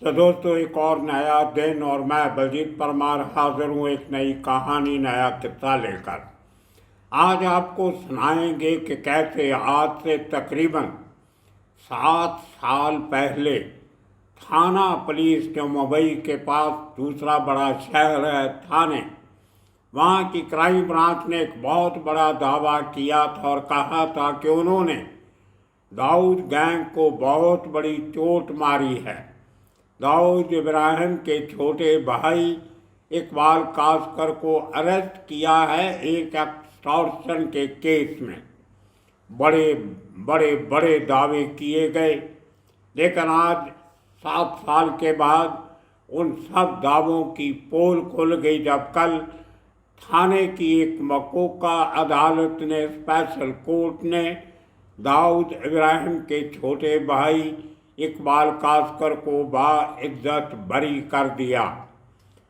तो दोस्तों, एक और नया दिन और मैं बलजीत परमार हाजिर हूँ एक नई कहानी, नया किस्सा लेकर। आज आपको सुनाएंगे कि कैसे आज से तकरीबन 7 साल पहले थाना पुलिस के मुंबई के पास दूसरा बड़ा शहर है थाने, वहाँ की क्राइम ब्रांच ने एक बहुत बड़ा दावा किया था और कहा था कि उन्होंने दाऊद गैंग को बहुत बड़ी चोट मारी है। दाऊद इब्राहिम के छोटे भाई इकबाल कासकर को अरेस्ट किया है एक एक्सटॉर्शन के केस में। बड़े बड़े बड़े दावे किए गए, लेकिन आज 7 साल के बाद उन सब दावों की पोल खुल गई जब कल थाने की एक मकोका अदालत ने, स्पेशल कोर्ट ने दाऊद इब्राहिम के छोटे भाई इकबाल कासकर को बाइज्जत बरी कर दिया।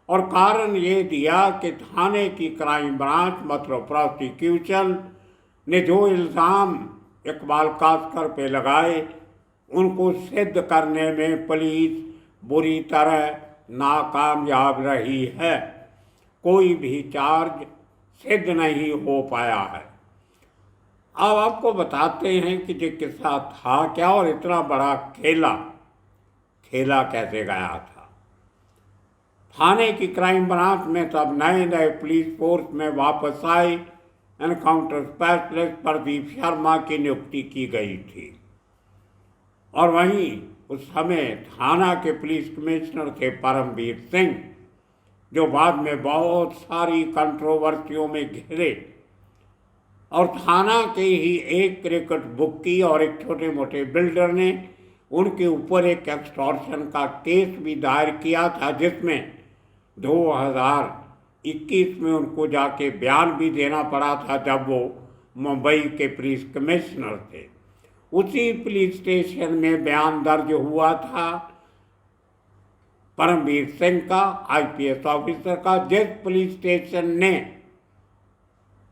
और कारण ये दिया कि थाने की क्राइम ब्रांच मतलब प्रोसिक्यूशन ने जो इल्ज़ाम इकबाल कासकर पे लगाए उनको सिद्ध करने में पुलिस बुरी तरह नाकामयाब रही है। कोई भी चार्ज सिद्ध नहीं हो पाया है। अब आपको बताते हैं कि ये किस्सा था क्या और इतना बड़ा खेला खेला कैसे गया था। थाने की क्राइम ब्रांच में तब नए नए पुलिस फोर्स में वापस आए एनकाउंटर स्पेशलिस्ट प्रदीप शर्मा की नियुक्ति की गई थी। और वहीं उस समय थाना के पुलिस कमिश्नर थे परमवीर सिंह, जो बाद में बहुत सारी कंट्रोवर्सियों में घिरे और थाना के ही एक क्रिकेट बुक्की और एक छोटे मोटे बिल्डर ने उनके ऊपर एक एक्सटॉर्शन का केस भी दायर किया था, जिसमें 2021 में उनको जाके बयान भी देना पड़ा था जब वो मुंबई के पुलिस कमिश्नर थे। उसी पुलिस स्टेशन में बयान दर्ज हुआ था परमवीर सिंह का, आईपीएस ऑफिसर का, जिस पुलिस स्टेशन ने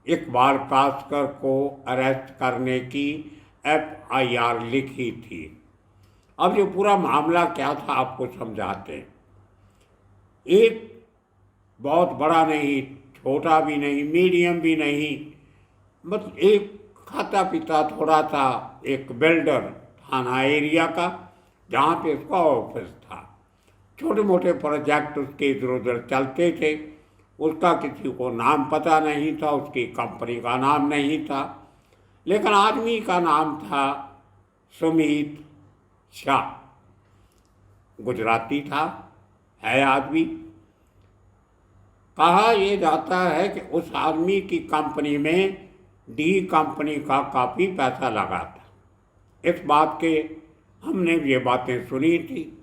इकबाल कासकर को अरेस्ट करने की एफआईआर लिखी थी। अब ये पूरा मामला क्या था आपको समझाते हैं। एक बहुत बड़ा नहीं, छोटा भी नहीं, मीडियम भी नहीं, बस एक खाता पिता थोड़ा सा एक बिल्डर थाना एरिया का, जहाँ पे उसका ऑफिस था। छोटे मोटे प्रोजेक्ट उसके इधर उधर चलते थे। उसका किसी को नाम पता नहीं था, उसकी कंपनी का नाम नहीं था, लेकिन आदमी का नाम था सुमित शाह। गुजराती था, है आदमी। कहा यह जाता है कि उस आदमी की कंपनी में डी कंपनी का काफ़ी पैसा लगा था। इस बात के हमने ये बातें सुनी थी।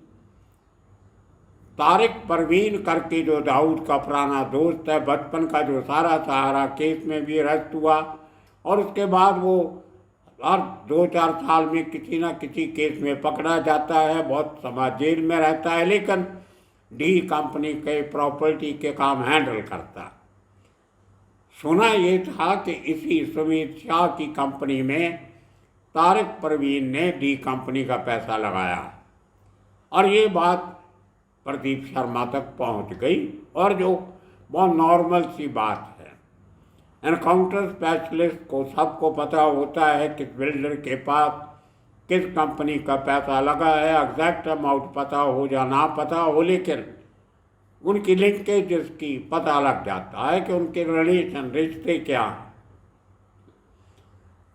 तारिक परवीन करके जो दाऊद का पुराना दोस्त है बचपन का, जो सारा सहारा केस में भी अरेस्ट हुआ और उसके बाद वो हर 2-4 साल में किसी न किसी केस में पकड़ा जाता है, बहुत समय जेल में रहता है, लेकिन डी कंपनी के प्रॉपर्टी के काम हैंडल करता है। सुना ये था कि इसी सुमित शाह की कंपनी में तारिक परवीन ने डी कंपनी का पैसा लगाया और ये बात प्रदीप शर्मा तक पहुंच गई। और जो बहुत नॉर्मल सी बात है, एनकाउंटर स्पेशलिस्ट को सबको पता होता है किस बिल्डर के पास किस कंपनी का पैसा लगा है, एग्जैक्ट अमाउंट पता हो या ना पता हो, लेकिन उनकी लिंकेज की पता लग जाता है कि उनके रिलेशन, रिश्ते क्या हैं।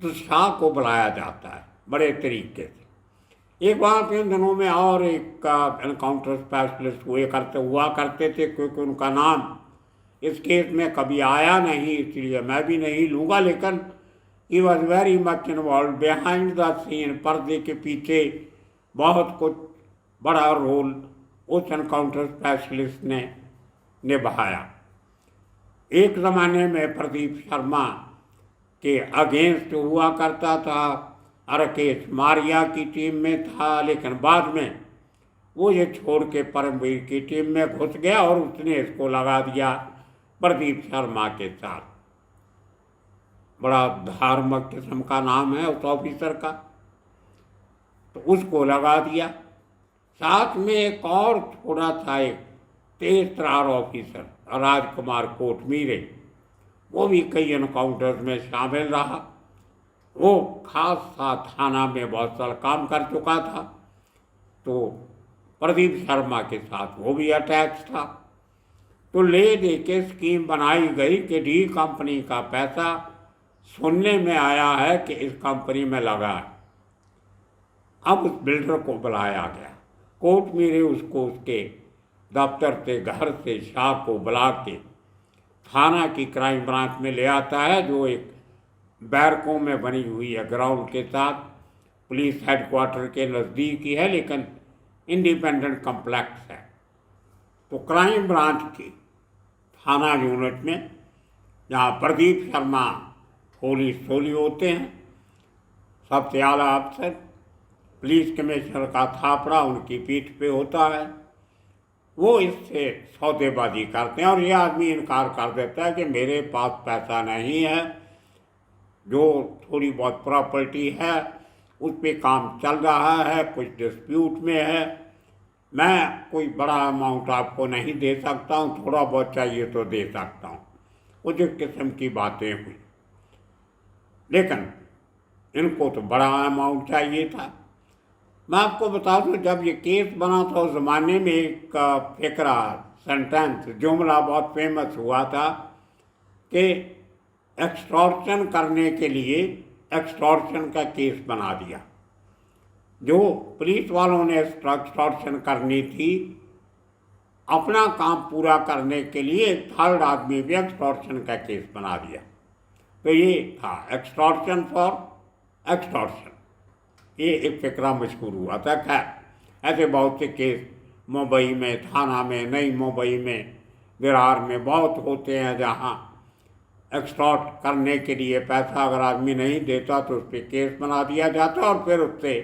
तो शाह को बुलाया जाता है बड़े तरीके से। एक बार के दिनों में और एक एनकाउंटर स्पेशलिस्ट हुआ करते थे, क्योंकि उनका नाम इस केस में कभी आया नहीं, इसलिए मैं भी नहीं लूँगा, लेकिन he was very much involve behind the scene. पर्दे के पीछे बहुत कुछ बड़ा रोल उस एनकाउंटर स्पेशलिस्ट ने निभाया। एक ज़माने में प्रदीप शर्मा के अगेंस्ट हुआ करता था, राकेश मारिया की टीम में था, लेकिन बाद में वो ये छोड़ के परमवीर की टीम में घुस गया और उसने इसको लगा दिया प्रदीप शर्मा के साथ। बड़ा धार्मिक किस्म का नाम है उस ऑफिसर का, तो उसको लगा दिया। साथ में एक और थोड़ा था, एक तेज तर्रार ऑफिसर राजकुमार कोटमीरे, वो भी कई एनकाउंटर्स में शामिल रहा। वो खास था, थाना में बहुत सारा काम कर चुका था, तो प्रदीप शर्मा के साथ वो भी अटैच था। तो ले दे के स्कीम बनाई गई कि डी कंपनी का पैसा सुनने में आया है कि इस कंपनी में लगा है। अब उस बिल्डर को बुलाया गया, कोटमीरे उसको उसके दफ्तर से, घर से शाह को बुला के थाना की क्राइम ब्रांच में ले आता है, जो एक बैरकों में बनी हुई है, ग्राउंड के साथ, पुलिस हेडक्वार्टर के नज़दीक ही है, लेकिन इंडिपेंडेंट कम्प्लेक्स है। तो क्राइम ब्रांच की थाना यूनिट में, जहाँ प्रदीप शर्मा पुलिस सोली होते हैं, सबसे आला अफसर, पुलिस कमिश्नर का थापड़ा उनकी पीठ पे होता है, वो इससे सौदेबाजी करते हैं। और ये आदमी इनकार कर देता है कि मेरे पास पैसा नहीं है, जो थोड़ी बहुत प्रॉपर्टी है उस पर काम चल रहा है, कुछ डिस्प्यूट में है, मैं कोई बड़ा अमाउंट आपको नहीं दे सकता हूँ, थोड़ा बहुत चाहिए तो दे सकता हूँ। कुछ किस्म की बातें हुई, लेकिन इनको तो बड़ा अमाउंट चाहिए था। मैं आपको बता दूं, जब ये केस बना था उस ज़माने में एक फिक्रा, सेंटेंस, जुमला बहुत फेमस हुआ था कि एक्सटॉर्शन करने के लिए एक्सटॉर्शन का केस बना दिया। जो पुलिस वालों ने एक्सटॉर्शन करनी थी, अपना काम पूरा करने के लिए थर्ड आदमी भी एक्सटॉर्शन का केस बना दिया। तो ये था एक्सटॉर्शन फॉर एक्सटॉर्शन, ये एक फिक्रा मशहूर हुआ था। खैर ऐसे बहुत से केस मुंबई में, थाना में, नई मुंबई में, विरार में बहुत होते हैं, जहाँ एक्सटॉर्ट करने के लिए पैसा अगर आदमी नहीं देता तो उस पर केस बना दिया जाता और फिर उससे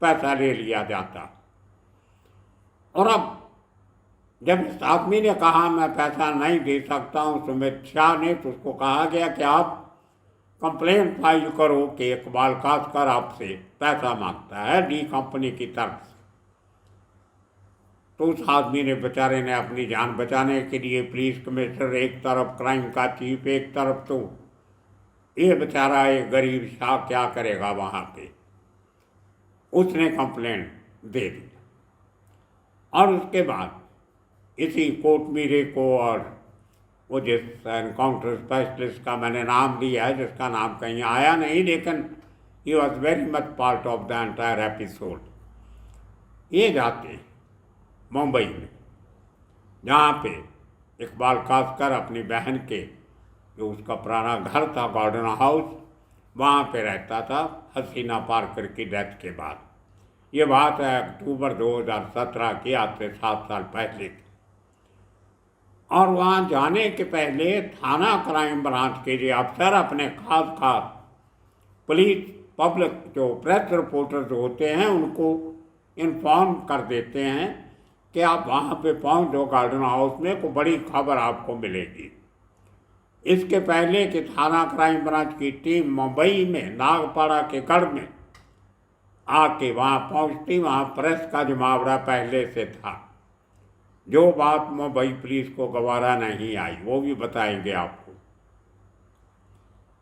पैसा ले लिया जाता। और अब जब इस आदमी ने कहा मैं पैसा नहीं दे सकता हूँ, सुमित शाह ने, तो उसको कहा गया कि आप कंप्लेंट फाइल करो कि इकबाल कासकर आपसे पैसा मांगता है डी कंपनी की तरफ से। तो उस आदमी ने, बेचारे ने, अपनी जान बचाने के लिए, पुलिस कमिश्नर एक तरफ, क्राइम का चीफ एक तरफ, तो ये बेचारा एक गरीब शाह क्या करेगा वहाँ पे, उसने कंप्लेंट दे दी। और उसके बाद इसी कोटमीरे को, और वो जिस एनकाउंटर स्पेशलिस्ट का मैंने नाम दिया है, जिसका नाम कहीं आया नहीं, लेकिन he was very much part of the entire episode, ये जाते मुंबई में, जहाँ पे इकबाल कासकर अपनी बहन के, जो उसका पुराना घर था गार्डन हाउस, वहाँ पे रहता था हसीना पार्कर की डेथ के बाद। ये बात है अक्टूबर 2017 की, आज से 7 साल पहले की। और वहाँ जाने के पहले थाना क्राइम ब्रांच के जो अफसर अपने खास खास पुलिस, पब्लिक, जो प्रेस रिपोर्टर्स होते हैं, उनको इन्फॉर्म कर देते हैं कि आप वहाँ पे पहुँच जाओ गार्डन हाउस में, को बड़ी खबर आपको मिलेगी। इसके पहले कि थाना क्राइम ब्रांच की टीम मुंबई में नागपाड़ा के गढ़ में आके वहाँ पहुँचती, वहाँ प्रेस का जमावड़ा पहले से था। जो बात मुंबई पुलिस को गवारा नहीं आई, वो भी बताएंगे आपको।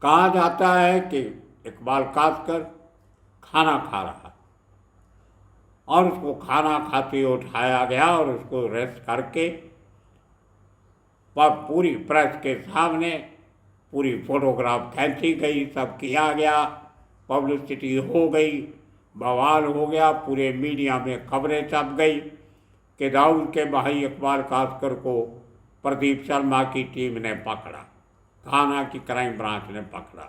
कहा जाता है कि इकबाल कासकर खाना खा रहा और उसको खाना खाते उठाया गया और उसको रेस्ट करके पूरी प्रेस के सामने पूरी फोटोग्राफ खींची गई, सब किया गया, पब्लिसिटी हो गई, बवाल हो गया, पूरे मीडिया में खबरें छप गई कि दाऊद के भाई इकबाल कासकर को प्रदीप शर्मा की टीम ने पकड़ा, थाना की क्राइम ब्रांच ने पकड़ा,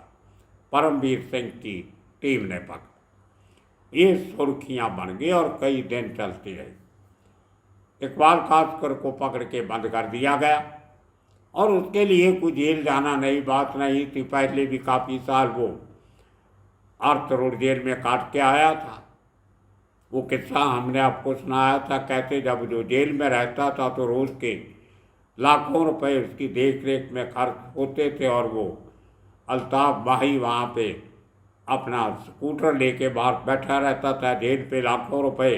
परमवीर सिंह की टीम ने पकड़ा। ये सुर्खियाँ बन गई और कई दिन चलती रही। इकबाल कासकर को पकड़ के बंद कर दिया गया और उसके लिए कोई जेल जाना नई बात नहीं थी। पहले भी काफ़ी साल वो आर्थ रोड जेल में काट के आया था। वो किस्सा हमने आपको सुनाया था, कहते जब जो जेल में रहता था तो रोज़ के लाखों रुपए उसकी देख रेख में खर्च होते थे और वो अल्ताफ भाई वहाँ पे अपना स्कूटर लेके बाहर बैठा रहता था, जेल पे लाखों रुपए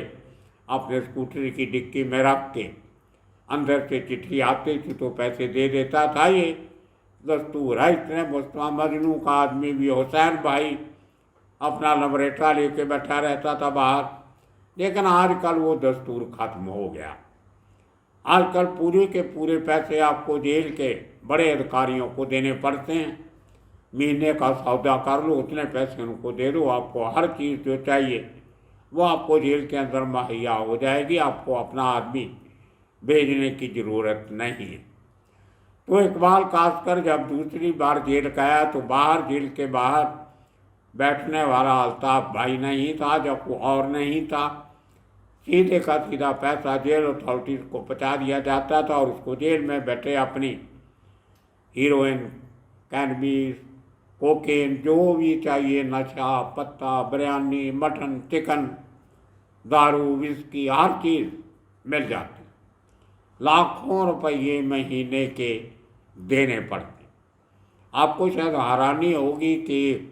अपने स्कूटर की डिक्की में रख के अंदर से चिट्ठी आती थी तो पैसे दे देता था। ये दस्तूर है। इतने मुस्तफा मजनू का आदमी भी हुसैन भाई अपना लबरेटा लेके बैठा रहता था बाहर। लेकिन आजकल वो दस्तूर खत्म हो गया। आजकल पूरे के पूरे पैसे आपको जेल के बड़े अधिकारियों को देने पड़ते हैं। महीने का सौदा कर लो, उतने पैसे उनको दे दो, आपको हर चीज़ जो चाहिए वो आपको जेल के अंदर मुहैया हो जाएगी। आपको अपना आदमी भेजने की ज़रूरत नहीं है। तो इकबाल कासकर जब दूसरी बार जेल गया तो बाहर जेल के बाहर बैठने वाला अल्ताफ भाई नहीं था, जब वो और नहीं था, सीधे का सीधा पैसा जेल अथॉरिटीज़ को पहुँचा दिया जाता था और उसको जेल में बैठे अपनी हीरोइन, कैनबीस, कोकेन, जो भी चाहिए नशा पत्ता, बिरयानी, मटन, चिकन, दारू, विस्की, हर चीज़ मिल जाती। लाखों रुपये महीने के देने पड़ते। आपको शायद हैरानी होगी कि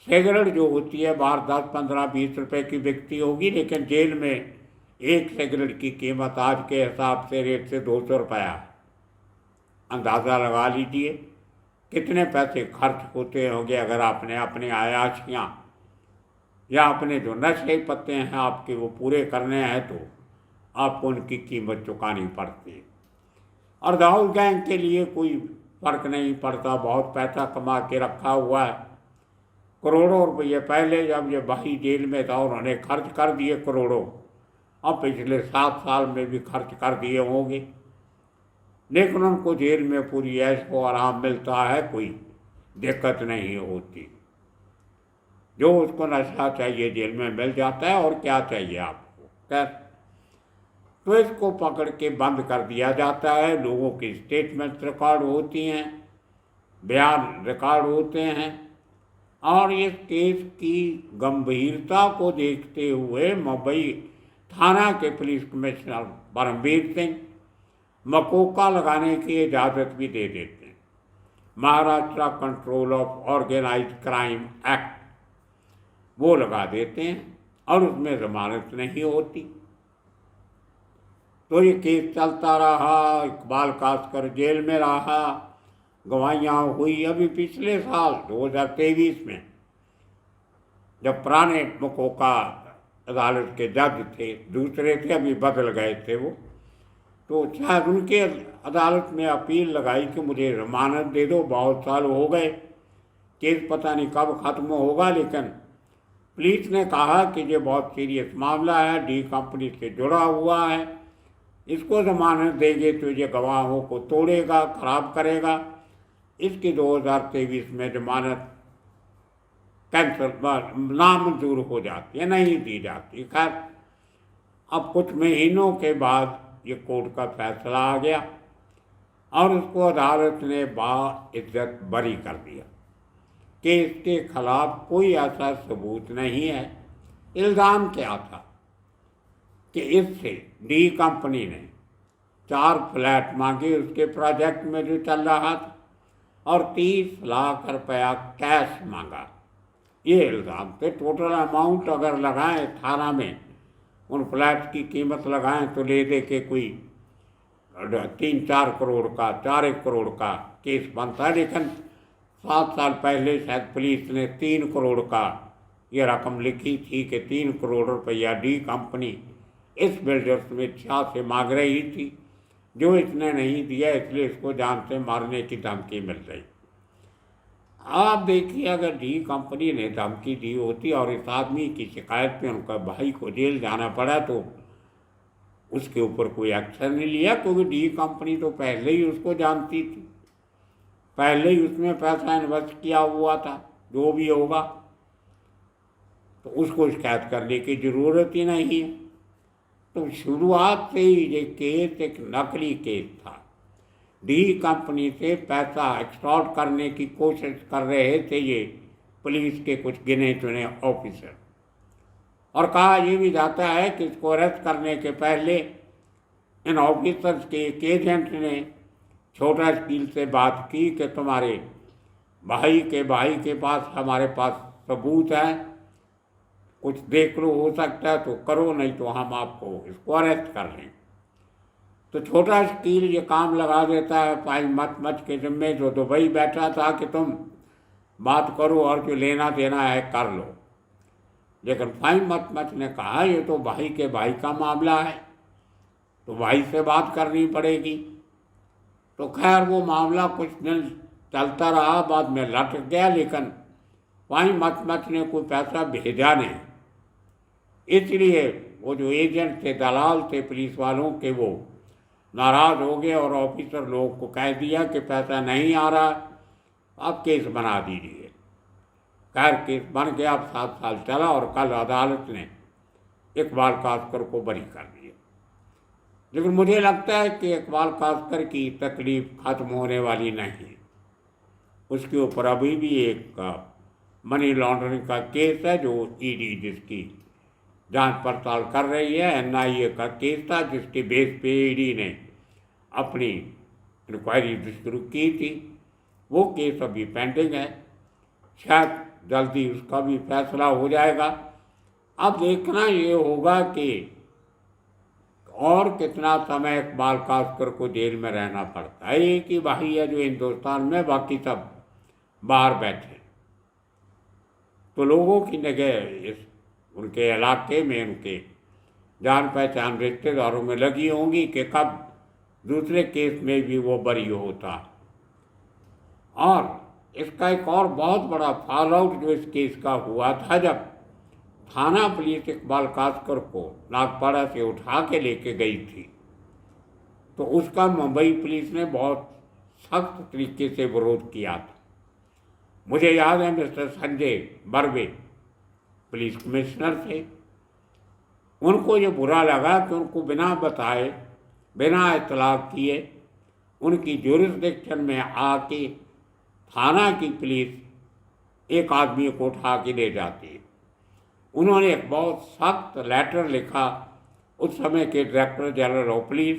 सिगरेट जो होती है बाहर 10, 15, 20 रुपए की बिकती होगी, लेकिन जेल में एक सिगरेट की कीमत आज के हिसाब से रेट से 200 रुपया। अंदाज़ा लगा लीजिए कितने पैसे खर्च होते होंगे अगर आपने अपने आयाशियाँ या अपने जो नशे पत्ते हैं आपके वो पूरे करने हैं तो आपको उनकी कीमत चुकानी पड़ती है। और दाऊद गैंग के लिए कोई फ़र्क नहीं पड़ता, बहुत पैसा कमा के रखा हुआ है, करोड़ों रुपये। पहले जब ये भाई जेल में था उन्होंने खर्च कर दिए करोड़ों, अब पिछले 7 साल में भी खर्च कर दिए होंगे, लेकिन उनको जेल में पूरी ऐश व आराम मिलता है, कोई दिक्कत नहीं होती। जो उसको नशा चाहिए जेल में मिल जाता है, और क्या चाहिए आपको। खैर, तो इसको पकड़ के बंद कर दिया जाता है। लोगों की स्टेटमेंट रिकॉर्ड होती हैं, बयान रिकॉर्ड होते हैं, और इस केस की गंभीरता को देखते हुए मुंबई थाना के पुलिस कमिश्नर परमवीर सिंह मकोका लगाने की इजाज़त भी दे देते हैं। Maharashtra control of organised crime act वो लगा देते हैं और उसमें ज़मानत नहीं होती। तो ये केस चलता रहा, इकबाल कासकर जेल में रहा, गवाहियाँ हुई। अभी पिछले साल 2023 में जब पुराने मकोका अदालत के जज थे, दूसरे थे, अभी बदल गए थे वो, तो शायद उनके अदालत में अपील लगाई कि मुझे जमानत दे दो, बहुत साल हो गए, केस पता नहीं कब ख़त्म होगा। लेकिन पुलिस ने कहा कि ये बहुत सीरियस मामला है, डी कंपनी से जुड़ा हुआ है, इसको जमानत देंगे तो ये गवाहों को तोड़ेगा, ख़राब करेगा। इसकी 2023 में जमानत कैंसिल नामंजूर हो जाती है, नहीं दी जाती। खैर, अब कुछ महीनों के बाद ये कोर्ट का फैसला आ गया और उसको अदालत ने बाइज्जत बरी कर दिया कि इसके खिलाफ कोई ऐसा सबूत नहीं है। इल्ज़ाम क्या था कि इससे डी कंपनी ने 4 फ्लैट मांगे उसके प्रोजेक्ट में जो चल रहा था और 30 लाख रुपया कैश मांगा। ये इल्ज़ाम थे। टोटल अमाउंट अगर लगाएं थाना में, उन फ्लैट की कीमत लगाएं तो ले दे के कोई 3-4 करोड़ का, 4 करोड़ का केस बनता है। लेकिन 7 साल पहले शायद पुलिस ने 3 करोड़ का ये रकम लिखी थी कि 3 करोड़ रुपया डी कंपनी इस बिल्डर्स में इच्छा से मांग रही थी, जो इसने नहीं दिया, इसलिए इसको जान से मारने की धमकी मिल रही। आप देखिए, अगर डी कंपनी ने धमकी दी होती और इस आदमी की शिकायत पे उनका भाई को जेल जाना पड़ा तो उसके ऊपर कोई एक्शन नहीं लिया, क्योंकि डी कंपनी तो पहले ही उसको जानती थी, पहले ही उसमें पैसा इन्वेस्ट किया हुआ था। जो भी होगा तो उसको शिकायत करने की ज़रूरत ही नहीं है। तो शुरुआत से ही ये केस एक नकली केस था। डी कंपनी से पैसा एक्सटॉर्ट करने की कोशिश कर रहे थे ये पुलिस के कुछ गिने चुने ऑफिसर। और कहा यह भी जाता है कि इसको अरेस्ट करने के पहले इन ऑफिसर्स के एक एजेंट ने छोटा स्टील से बात की कि तुम्हारे भाई के पास हमारे पास सबूत है कुछ देख लो, हो सकता है तो करो, नहीं तो हम आपको इसको अरेस्ट कर लें। तो छोटा शकील ये काम लगा देता है भाई मत मच के जिम्मे, जो दुबई बैठा था कि तुम बात करो और जो लेना देना है कर लो। लेकिन भाई मत मच ने कहा ये तो भाई के भाई का मामला है, तो भाई से बात करनी पड़ेगी। तो खैर वो मामला कुछ दिन चलता रहा, बाद में लटक गया, लेकिन भाई मत मच ने कोई पैसा भेजा नहीं। इसलिए वो जो एजेंट थे, दलाल थे पुलिस वालों के, वो नाराज़ हो गए और ऑफिसर लोगों को कह दिया कि पैसा नहीं आ रहा, आप केस बना दीजिए। खैर केस बन गया, अब 7 साल चला और कल अदालत ने इकबाल कास्कर को बरी कर दिया। लेकिन मुझे लगता है कि इकबाल कास्कर की तकलीफ खत्म होने वाली नहीं। उसके ऊपर अभी भी एक मनी लॉन्ड्रिंग का केस है, जो ईडी जिसकी जांच पड़ताल कर रही है। एनआईए का केस था जिसके बेस पे ईडी ने अपनी इंक्वायरी शुरू की थी। वो केस अभी पेंडिंग है, शायद जल्दी उसका भी फैसला हो जाएगा। अब देखना ये होगा कि और कितना समय इकबाल कास्कर को जेल में रहना पड़ता है। एक ही भाई है जो हिंदुस्तान में, बाकी सब बाहर बैठे। तो लोगों की निगाह इस उनके इलाके में, उनके जान पहचान रिश्तेदारों में लगी होंगी कि कब दूसरे केस में भी वो बरी होता। और इसका एक और बहुत बड़ा फॉल आउट जो इस केस का हुआ था, जब थाना पुलिस इकबाल कास्कर को नागपाड़ा से उठा के लेके गई थी, तो उसका मुंबई पुलिस ने बहुत सख्त तरीके से विरोध किया था। मुझे याद है mister Sanjay Barve police commissioner थे, उनको ये बुरा लगा कि उनको बिना बताए, बिना इतला किए, उनकी ज्यूरिसडिक्शन में आके थाना की पुलिस एक आदमी को उठा के ले जाती है। उन्होंने एक बहुत सख्त लेटर लिखा उस समय के डायरेक्टर जनरल ऑफ पुलिस,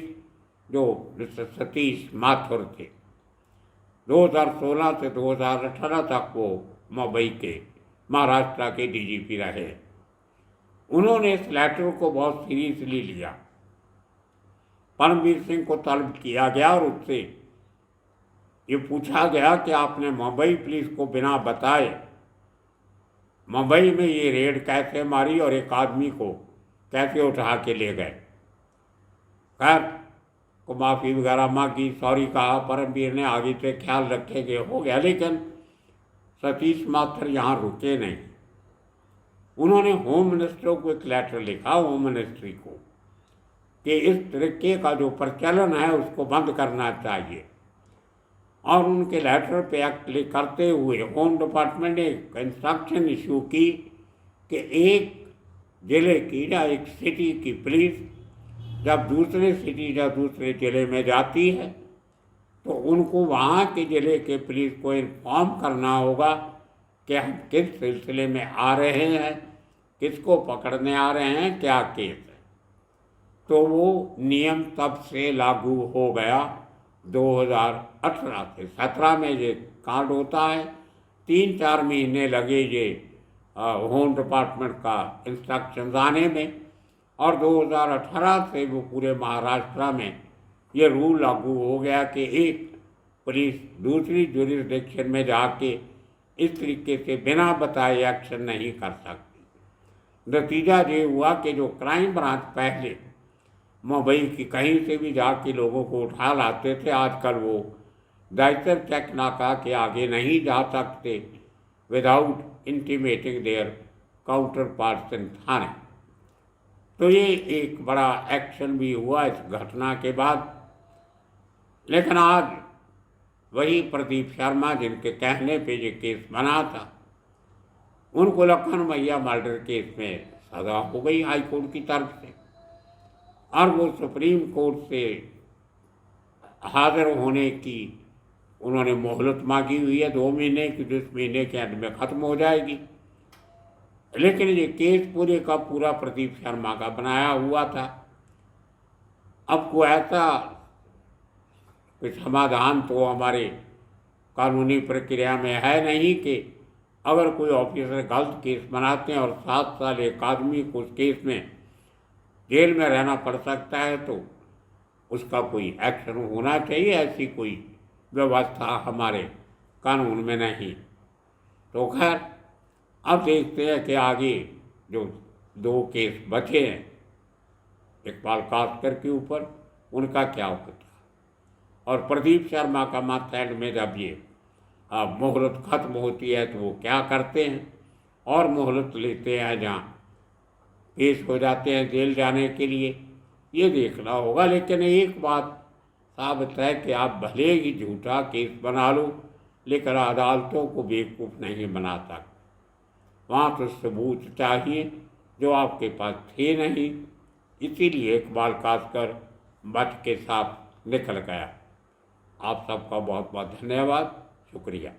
जो मिस्टर सतीश माथुर थे। 2016 से 2018 तक वो मुंबई के महाराष्ट्र के डीजीपी रहे। उन्होंने इस लेटर को बहुत सीरियसली लिया। परमवीर सिंह को तलब किया गया और उससे ये पूछा गया कि आपने मुंबई पुलिस को बिना बताए मुंबई में ये रेड कैसे मारी और एक आदमी को कैसे उठा के ले गए। खैर को माफ़ी वगैरह मांगी, सॉरी कहा, परमवीर ने आगे से ख्याल रखेंगे, हो गया। लेकिन सतीश माथुर यहाँ रुके नहीं। उन्होंने होम मिनिस्टर को एक लेटर लिखा, होम मिनिस्ट्री को, कि इस तरीके का जो प्रचलन है उसको बंद करना चाहिए। और उनके लेटर पे एक्ट करते हुए होम डिपार्टमेंट ने एक इंस्ट्रक्शन इशू की कि एक ज़िले की या एक सिटी की पुलिस जब दूसरे सिटी या दूसरे ज़िले में जाती है तो उनको वहाँ के ज़िले के पुलिस को इन्फॉर्म करना होगा कि हम किस सिलसिले में आ रहे हैं, किसको पकड़ने आ रहे हैं, क्या केस है। तो वो नियम तब से लागू हो गया 2018 से। 17 में ये कांड होता है, 3-4 महीने लगे ये होम डिपार्टमेंट का इंस्ट्रक्शन आने में, और 2018 से वो पूरे महाराष्ट्र में ये रूल लागू हो गया कि एक पुलिस दूसरी ज्यूरिसडिक्शन में जाके इस तरीके से बिना बताए एक्शन नहीं कर सकती। नतीजा ये हुआ कि जो क्राइम ब्रांच पहले मुंबई की कहीं से भी जाके लोगों को उठा लाते थे, आजकल वो दायतर चेक नाका के आगे नहीं जा सकते without intimating their counterparts in थाने। तो ये एक बड़ा एक्शन भी हुआ इस घटना के बाद। लेकिन आज वही प्रदीप शर्मा जिनके कहने पे ये केस बना था, उनको लखन मैया मर्डर केस में सजा हो गई हाई कोर्ट की तरफ से, और वो सुप्रीम कोर्ट से हाजिर होने की उन्होंने मोहलत मांगी हुई है 2 महीने की, जो इस महीने के अंत में ख़त्म हो जाएगी। लेकिन ये केस पूरे का पूरा प्रदीप शर्मा का बनाया हुआ था। अब को ऐसा कोई समाधान तो हमारे कानूनी प्रक्रिया में है नहीं कि अगर कोई ऑफिसर गलत केस बनाते हैं और 7 साल एक आदमी को उस केस में जेल में रहना पड़ सकता है, तो उसका कोई एक्शन होना चाहिए। ऐसी कोई व्यवस्था हमारे कानून में नहीं। तो खैर, अब देखते हैं कि आगे जो 2 केस बचे हैं इकबाल कास्कर के ऊपर, उनका क्या होता है। और प्रदीप शर्मा का मत एंड में जब ये मोहलत खत्म होती है तो वो क्या करते हैं, और मोहलत लेते हैं जहाँ पेश हो जाते हैं जेल जाने के लिए, ये देखना होगा। लेकिन एक बात साबित है कि आप भले ही झूठा केस बना लो, लेकिन अदालतों को बेवकूफ़ नहीं बनाता। वहाँ तो सबूत चाहिए जो आपके पास थे नहीं, इसीलिए इकबाल कास्कर बच के साथ निकल गया। आप सबका बहुत बहुत धन्यवाद, शुक्रिया।